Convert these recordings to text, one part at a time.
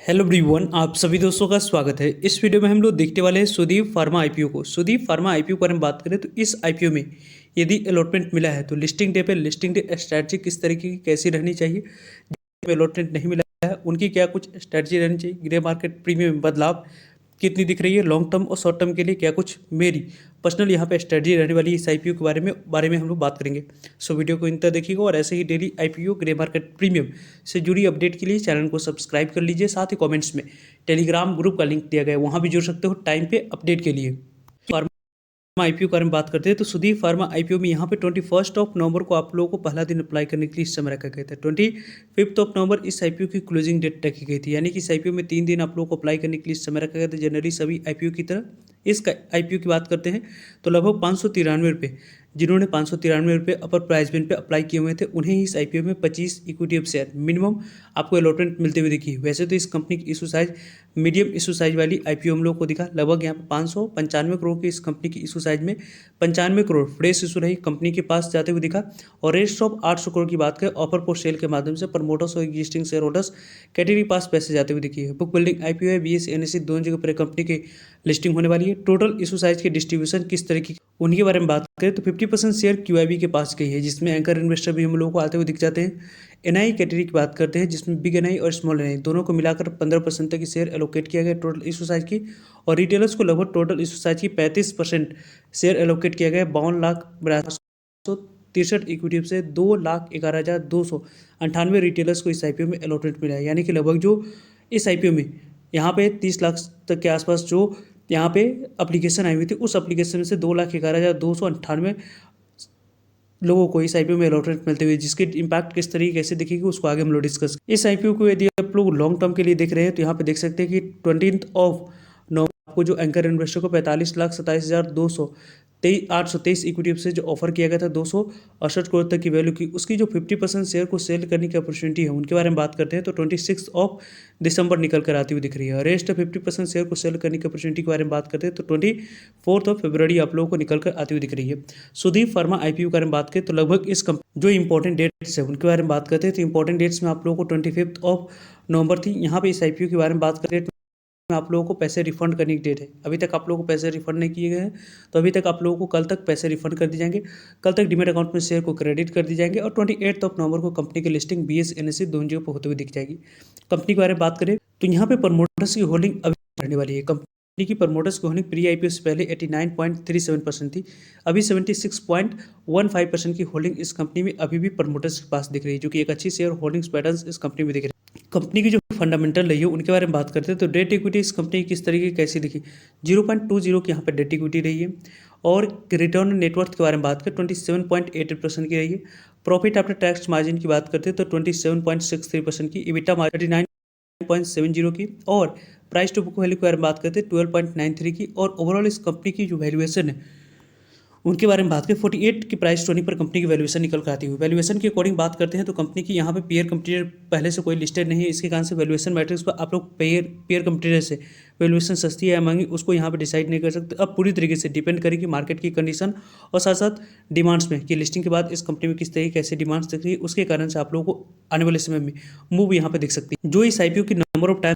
Hello everyone, आप सभी दोस्तों का स्वागत है। इस वीडियो में हम लोग देखने वाले हैं सुदीप फार्मा आईपीओ को। सुदीप फार्मा आईपीओ के बारे में बात करें तो इस आईपीओ में यदि अलॉटमेंट मिला है तो लिस्टिंग डे पे लिस्टिंग डे स्ट्रैटेजी किस तरीके की कैसी रहनी चाहिए, जिनको अलॉटमेंट नहीं मिला है उनकी क्या कुछ स्ट्रैटेजी रहनी चाहिए, ग्रे मार्केट प्रीमियम में बदलाव कितनी दिख रही है, लॉन्ग टर्म और शॉर्ट टर्म के लिए क्या कुछ मेरी पर्सनल यहाँ पे स्ट्रेटजी रहने वाली है इस आईपीओ के बारे में हम लोग बात करेंगे। सो वीडियो को इन तक देखिएगा और ऐसे ही daily IPO grey market premium से जुड़ी अपडेट के लिए चैनल को सब्सक्राइब कर लीजिए। साथ ही कमेंट्स में टेलीग्राम ग्रुप का लिंक दिया गया है, वहाँ भी जुड़ सकते हो टाइम पे अपडेट के लिए। आईपीओ के बारे में बात करते हैं तो सुदीप फार्मा आईपीओ में यहाँ पे 21 नवंबर को आप लोगों को पहला दिन अप्लाई करने के लिए इस समय रखा गया था। 25 नवंबर इस आईपीओ की क्लोजिंग डेट रखी गई थी, यानी कि इस आईपीओ में 3 दिन आप लोगों को अप्लाई करने के लिए इस समय रखा गया था। जनरली सभी आईपीओ की तरह इस आईपीओ की बात करते हैं तो लगभग 593 रुपये, जिन्होंने 593 रुपये अपर प्राइस बिन पे अप्लाई किए हुए थे उन्हें ही इस आईपीओ में 25 इक्विटी ऑफ शेयर मिनिमम आपको अलॉटमेंट मिलते हुए दिखी। वैसे तो इस कंपनी की issue size medium issue size वाली आईपीओ हम लोग को दिखा, लगभग यहाँ पे 595 करोड़ की इस कंपनी की इशू साइज में 95 करोड़ फ्रेश इशू रही कंपनी के पास जाते हुए दिखा। और रेस्ट ऑफ 800 करोड़ की बात करें ऑफर फॉर सेल के माध्यम से प्रमोटर्स और एग्जिस्टिंग शेयर होल्डर्स कैटेगरी पास पैसे जाते हुए दिखी है। बुक बिल्डिंग आईपीओ है, बीएसई एनएसई दोनों जगह पर कंपनी की लिस्टिंग होने वाली है। टोटल इशू साइज की डिस्ट्रीब्यूशन किस तरह की उनके बारे में बात करें तो 50% शेयर क्यूआईबी के पास गई है, जिसमें एंकर इन्वेस्टर भी हम लोगों को आते हुए दिख जाते हैं। एनआई कैटेगरी की बात करते हैं जिसमें बिग एनआई और स्मॉल एनआई दोनों को मिलाकर 15% तक की शेयर एलोकेट किया गया टोटल इशू साइज की, और रिटेलर्स को लगभग टोटल इशू साइज की 35% शेयर एलोकेट किया गया। 52,63 इक्विटी से 2,11,298 रिटेलर्स को इस आईपीओ में अलॉटमेंट मिला है, यानी कि लगभग जो इस आईपीओ में यहाँ पे 30 लाख तक के आसपास जो यहाँ पे एप्लीकेशन आई हुई थी उस एप्लीकेशन में से 2,11,298 लोगों को इस आईपीओ में अलॉटमेंट मिलते हुए, जिसके इंपैक्ट किस तरीके से दिखेगी उसको आगे हम लोग डिस्कस। इस आईपीओ को यदि आप लोग लॉन्ग टर्म के लिए देख रहे हैं तो यहाँ पे देख सकते हैं कि 20 नवंबर आपको जो एंकर इन्वेस्टर को 45,27,823 इक्विटी से जो ऑफर किया गया था 268 करोड़ तक की वैल्यू की, उसकी जो 50% शेयर को सेल करने की अपॉर्चुनिटी है उनके बारे में बात करते हैं तो 26 दिसंबर निकल कर आती हुई दिख रही है। रेस्ट 50% शेयर को सेल करने की अपॉर्चुनिटी के बारे में बात करते हैं तो 24 फरवरी आप लोगों को निकल कर आती हुई दिख रही है। सुदीप फार्मा आईपीओ के बारे में बात करें तो लगभग इस जो इंपॉर्टेंट डेट्स है उनके बारे में बात करते हैं तो इंपॉर्टेंट डेट्स में आप लोगों को 25 नवंबर थी। यहाँ पे इस आईपीओ के बारे में बात करें में आप लोगों को पैसे रिफंड करने की डेट है। अभी तक आप लोगों को पैसे रिफंड नहीं किए गए हैं तो अभी तक आप लोगों को कल तक पैसे रिफंड कर दिए जाएंगे। कल तक डीमेट अकाउंट में शेयर को क्रेडिट कर दिए जाएंगे और 28 नवंबर को कंपनी की लिस्टिंग बीएस एनएसई दोनों जगह पर होते हुए दिख जाएगी। कंपनी के बारे में बात करें तो यहाँ पे प्रमोटर्स की होल्डिंग अभी रहने वाली है। कंपनी की प्रमोटर्स की होल्डिंग प्री आईपीओ से पहले 89.37% थी, अभी 76.15% की होल्डिंग इस कंपनी में अभी भी प्रमोटर्स के पास दिख रही है, जो कि एक अच्छी शेयर होल्डिंग्स पैटर्न इस कंपनी में दिख रही है। कंपनी की जो फंडामेंटल रही है उनके बारे में बात करते हैं तो डेट इक्विटी इस कंपनी की किस तरीके की कैसी दिखी, 0.20 की यहाँ पर डेट इक्विटी रही है। और रिटर्न नेटवर्थ के बारे में बात करें 27.88% की रही है। प्रॉफिट आफ्टर टैक्स मार्जिन की बात करते हैं तो 27.63% की, इबिटा मार्जिन 39.70 की, और प्राइस टू बुक वैल्यू के बारे में बात करते हैं 12.93 की। और ओवरऑल इस कंपनी की जो वैल्यूएशन है उनके बारे में बात करें 48 की प्राइस टोनी पर कंपनी की वैल्यूएशन निकल कर आती हुई। वैल्यूएशन के अकॉर्डिंग बात करते हैं तो कंपनी की यहाँ पे पेयर कंपटीटर पहले से कोई लिस्टेड नहीं है, इसके कारण से वैल्यूएशन मैट्रिक्स पर आप लोग पेयर कंपटीटर से वैल्यूएशन सस्ती है या महंगी उसको यहाँ पे डिसाइड नहीं कर सकते। अब पूरी तरीके से डिपेंड करेगी मार्केट की कंडीशन और साथ साथ डिमांड्स में कि लिस्टिंग के बाद इस कंपनी में किस तरीके कैसे डिमांड्स दिख रही है, उसके कारण से आप लोगों को आने वाले समय में मूव यहाँ पे दिख सकती है। जो इस आईपीओ की नंबर ऑफ टाइम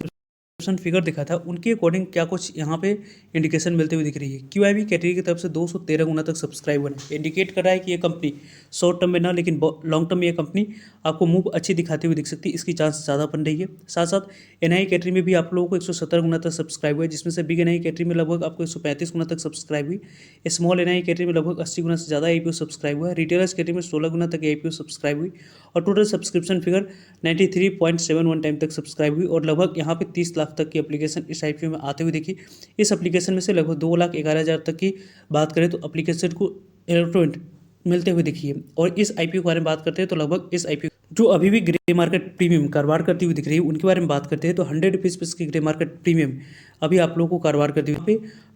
फिगर दिखा था उनके अकॉर्डिंग क्या कुछ यहाँ पे इंडिकेशन मिलते हुए दिख रही है। क्यूआईबी कैटेगरी की तरफ से 213 गुना तक सब्सक्राइबर है, इंडिकेट कर रहा है कि ये कंपनी शॉर्ट टर्म में ना लेकिन लॉन्ग टर्म में ये कंपनी आपको मूव अच्छी दिखाती हुई दिख सकती है, इसकी चांस ज़्यादा बन रही है। साथ साथ एनआई कैटेगरी में भी आप लोगों को 117 गुना तक सब्सक्राइब हुआ है, जिसमें से बिग एनआई कैटेगरी में लगभग आपको 135 गुना तक सब्सक्राइब हुई। स्मॉल एनआई कैटेगरी में लगभग 80 गुना से ज़्यादा आईपीओ सब्सक्राइब हुआ है। रिटेलर्स कैटेगरी में 16 गुना तक आईपीओ सब्सक्राइब हुई और टोटल सब्सक्रिप्शन फिगर 93.71 टाइम तक सब्सक्राइब हुई। और लगभग यहाँ पे 30 लाख तक की एप्लीकेशन इस आईपीओ में आते हुए देखी। इस एप्लीकेशन में से लगभग 2,11,000 तक की बात करें तो एप्लीकेशन को अलॉटमेंट मिलते हुए दिखी है। और इस आईपीओ के बारे में बात करते हैं तो लगभग इस आईपीओ जो अभी भी ग्रे मार्केट प्रीमियम कारोबार करती हुई दिख रही है उनके बारे में बात करते हैं तो 100 रुपीज़ पे इसकी ग्रे मार्केट प्रीमियम अभी आप लोगों को कारोबार करती हुई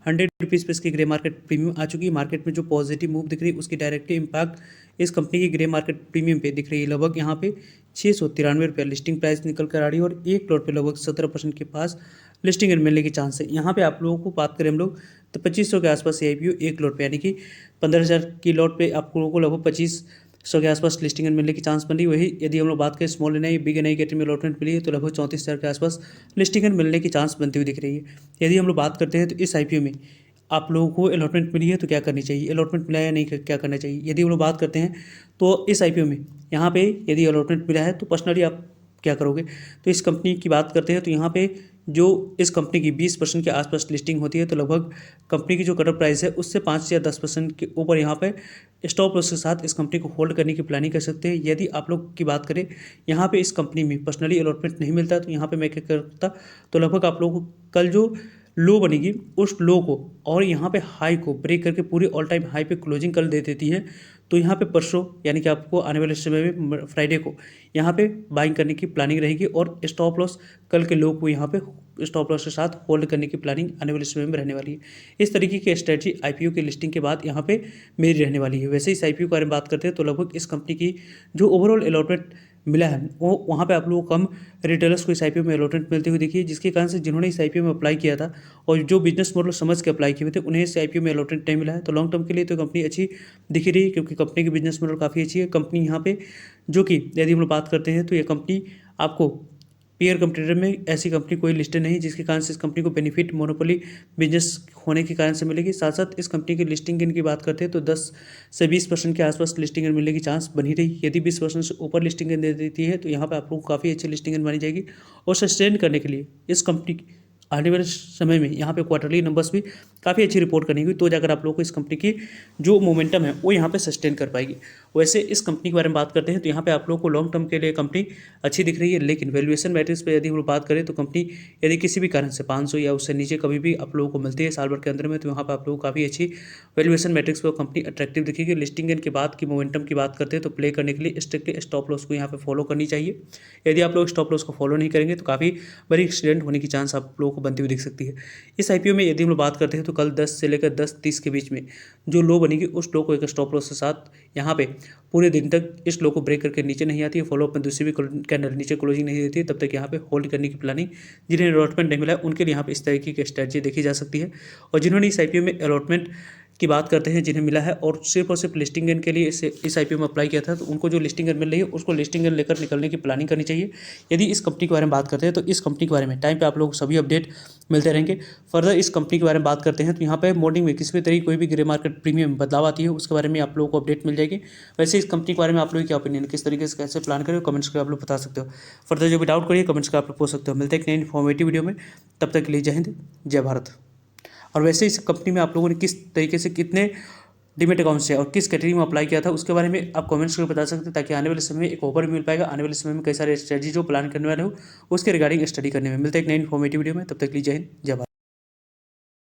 100 रुपीज़ पे इसकी ग्रे मार्केट प्रीमियम आ चुकी है। मार्केट में जो पॉजिटिव मूव दिख रही है उसकी डायरेक्टली इम्पैक्ट इस कंपनी की ग्रे मार्केट प्रीमियम पे दिख रही है। लगभग यहाँ पे 693 रुपये लिस्टिंग प्राइस निकल कर आ रही है और एक प्लॉट पे लगभग 17% के पास लिस्टिंग मिलने की चांस है। यहाँ पे आप लोगों को बात करें हम लोग तो 2500 के आसपास आईपीओ एक लॉट पे, यानी कि 15,000 की लॉट पे आप लोगों को लगभग 25 100 के आसपास लिस्टिंग मिलने की चांस बन रही है। वही यदि हम लोग बात करें small NI big NI category में अलॉटमेंट मिली है तो लगभग 34,000 के आसपास लिस्टिंग मिलने की चांस बनती हुई दिख रही है। यदि हम लोग बात करते हैं तो इस आईपीओ में आप लोगों को अलॉटमेंट मिली है तो क्या करनी चाहिए, अलॉटमेंट मिला है या नहीं, क्या करना चाहिए। यदि हम लोग बात करते हैं तो इस आईपीओ में यहाँ पे यदि अलॉटमेंट मिला है तो पर्सनली आप क्या करोगे। तो इस कंपनी की बात करते हैं तो यहाँ पे जो इस कंपनी की 20% के आसपास लिस्टिंग होती है तो लगभग कंपनी की जो कट ऑफ प्राइस है उससे 5 या 10% के ऊपर यहाँ पे स्टॉप लॉस के साथ इस कंपनी को होल्ड करने की प्लानिंग कर सकते हैं। यदि आप लोग की बात करें यहाँ पे इस कंपनी में पर्सनली अलॉटमेंट नहीं मिलता तो यहाँ पे मैं क्या करता, तो लगभग आप लोगों को कल जो लो बनेगी उस लो को और यहाँ पे हाई को ब्रेक करके पूरी ऑल टाइम हाई पे क्लोजिंग कल दे देती है तो यहाँ पे परसों यानी कि आपको आने वाले समय में फ्राइडे को यहाँ पे बाइंग करने की प्लानिंग रहेगी और स्टॉप लॉस कल के लो को यहाँ पे स्टॉप लॉस के साथ होल्ड करने की प्लानिंग आने वाले समय में रहने वाली है। इस तरीके की स्ट्रेटजी आईपीओ की लिस्टिंग के बाद यहाँ पे मेरी रहने वाली है। वैसे इस आईपीओ के बारे में बात करते हैं तो लगभग इस कंपनी की जो ओवरऑल अलॉटमेंट मिला है वो वहाँ पे आप लोगों को कम रिटेलर्स को इस आईपीओ में अलॉटमेंट मिलती हुई दिखी है, जिसके कारण से जिन्होंने इस आईपीओ में अप्लाई किया था और जो बिजनेस मॉडल समझ के अप्लाई किए हुए थे उन्हें इस आईपीओ में अलॉटमेंट नहीं मिला है। तो लॉन्ग टर्म के लिए तो कंपनी अच्छी दिख रही है क्योंकि कंपनी की बिजनेस मॉडल काफ़ी अच्छी है। कंपनी यहाँ पे जो कि यदि हम लोग बात करते हैं तो ये कंपनी आपको पीयर कंपटीटर में ऐसी कंपनी कोई लिस्टेड नहीं जिसके कारण से इस कंपनी को बेनिफिट मोनोपोली बिजनेस होने के कारण से मिलेगी। साथ साथ इस कंपनी की लिस्टिंग की बात करते हैं तो 10 से 20% के आसपास लिस्टिंग मिलने की चांस बनी रही। यदि 20% से ऊपर लिस्टिंग दे देती है तो यहाँ पर आप लोग को काफ़ी अच्छी लिस्टिंग मानी जाएगी और सस्टेन करने के लिए इस कंपनी की आने वाले समय में यहाँ पे क्वार्टरली नंबर्स भी काफ़ी अच्छी रिपोर्ट करनी होगी तो जाकर आप लोगों को इस कंपनी की जो मोमेंटम है वो यहाँ पे सस्टेन कर पाएगी। वैसे इस कंपनी के बारे में बात करते हैं तो यहाँ पे आप लोगों को लॉन्ग टर्म के लिए कंपनी अच्छी दिख रही है, लेकिन वैल्यूएशन मैट्रिक्स पे यदि हम लोग बात करें तो कंपनी यदि किसी भी कारण से 500 या उससे नीचे कभी भी आप लोगों को मिलती है साल भर के अंदर में तो यहाँ पर आप लोगों को काफ़ी अच्छी वैल्यूएशन मैट्रिक्स पर कंपनी अट्रैक्टिव दिखेगी। लिस्टिंग के बाद की मोमेंटम की बात करते हैं तो प्ले करने के लिए स्ट्रिक्टली स्टॉप लॉस को यहाँ पे फॉलो करनी चाहिए। यदि आप लोग स्टॉप लॉस को फॉलो नहीं करेंगे तो काफ़ी बड़ी एक्सीडेंट होने की चांस आप लोगों को बनती हुई दिख सकती है। इस आईपीओ में यदि हम लोग बात करते हैं तो कल 10 से लेकर 10:30 के बीच में जो लो बनेगी उस लो को एक स्टॉप लॉस के साथ यहाँ पे पूरे दिन तक इस लो को ब्रेक करके नीचे नहीं आती है, फॉलो अप में दूसरी भी कैंडल नीचे क्लोजिंग नहीं देती है, तब तक यहाँ पे होल्ड करने की प्लानिंग जिन्हें अलॉटमेंट नहीं मिला है उनके लिए यहाँ पे इस तरीके की स्ट्रेटजी देखी जा सकती है। और जिन्होंने इस आईपीओ में अलॉटमेंट की बात करते हैं जिन्हें मिला है और सिर्फ लिस्टिंग गेन के लिए इस आईपीओ में अप्लाई किया था तो उनको जो लिस्टिंग गेन मिल रही है उसको लिस्टिंग गेन लेकर निकलने की प्लानिंग करनी चाहिए। यदि इस कंपनी के बारे में बात करते हैं तो इस कंपनी के बारे में टाइम पे आप लोगों को सभी अपडेट मिलते रहेंगे। फर्दर इस कंपनी के बारे में बात करते हैं तो यहाँ पे मॉर्निंग में किसी भी तरीके कोई भी ग्रे मार्केट प्रीमियम बदलाव आती है उसके बारे में आप लोगों को अपडेट मिल जाएगी। वैसे इस कंपनी के बारे में आप लोगों की क्या ओपिनियन, किस तरीके से कैसे प्लान करें कमेंट्स कर आप लोग बता सकते हो। फर्दर जो भी डाउट करिए कमेंट्स कर आप लोग पूछ सकते हो। मिलते हैं एक नई इन्फॉर्मेटिव वीडियो में, तब तक के लिए जय हिंद जय भारत। और वैसे इस कंपनी में आप लोगों ने किस तरीके से कितने डीमेट अकाउंट से और किस कैटेगरी में अप्लाई किया था उसके बारे में आप कमेंट्स करके बता सकते हैं ताकि आने वाले समय में एक ओवर मिल पाएगा। आने वाले समय में कई सारे स्ट्रेटजी जो प्लान करने वाले हो उसके रिगार्डिंग स्टडी करने में। मिलते हैं एक नई इन्फॉर्मेटिव वीडियो में, तब तक के लिए जय हिंद जय भारत।